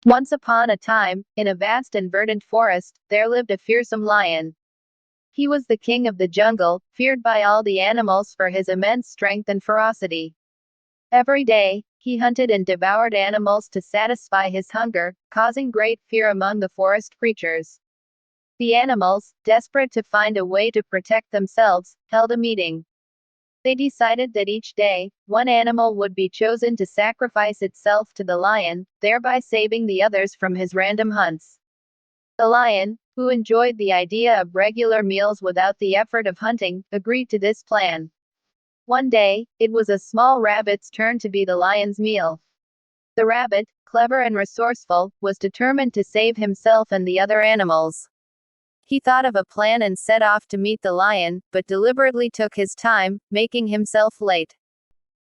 Once upon a time, in a vast and verdant forest, there lived a fearsome lion. He was the king of the jungle, feared by all the animals for his immense strength and ferocity. Every day, he hunted and devoured animals to satisfy his hunger, causing great fear among the forest creatures. The animals, desperate to find a way to protect themselves, held a meeting. They decided that each day, one animal would be chosen to sacrifice itself to the lion, thereby saving the others from his random hunts. The lion, who enjoyed the idea of regular meals without the effort of hunting, agreed to this plan. One day, it was a small rabbit's turn to be the lion's meal. The rabbit, clever and resourceful, was determined to save himself and the other animals. He thought of a plan and set off to meet the lion, but deliberately took his time, making himself late.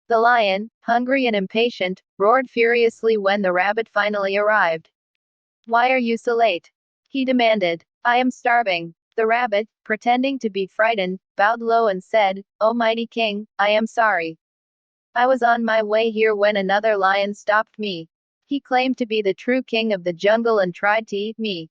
The lion, hungry and impatient, roared furiously when the rabbit finally arrived. "Why are you so late?" he demanded. "I am starving." The rabbit, pretending to be frightened, bowed low and said, "Oh mighty king, I am sorry. I was on my way here when another lion stopped me. He claimed to be the true king of the jungle and tried to eat me.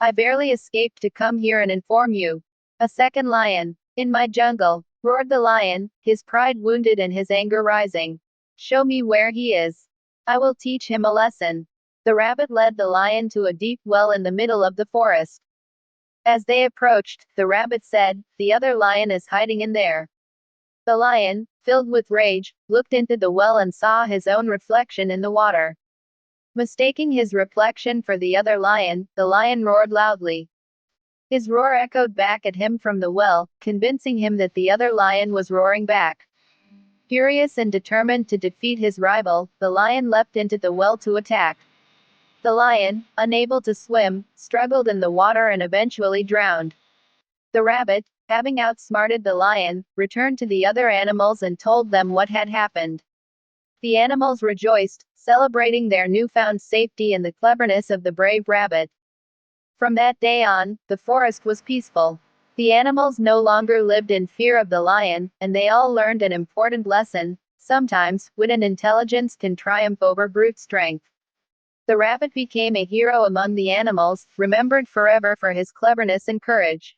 I barely escaped to come here and inform you." "A second lion in my jungle," roared the lion, his pride wounded and his anger rising. "Show me where he is. I will teach him a lesson." The rabbit led the lion to a deep well in the middle of the forest. As they approached, the rabbit said, "The other lion is hiding in there." The lion, filled with rage, looked into the well and saw his own reflection in the water. Mistaking his reflection for the other lion, the lion roared loudly. His roar echoed back at him from the well, convincing him that the other lion was roaring back. Furious and determined to defeat his rival, the lion leapt into the well to attack. The lion, unable to swim, struggled in the water and eventually drowned. The rabbit, having outsmarted the lion, returned to the other animals and told them what had happened. The animals rejoiced, celebrating their newfound safety and the cleverness of the brave rabbit. From that day on, the forest was peaceful. The animals no longer lived in fear of the lion, and they all learned an important lesson: sometimes, wit and intelligence can triumph over brute strength. The rabbit became a hero among the animals, remembered forever for his cleverness and courage.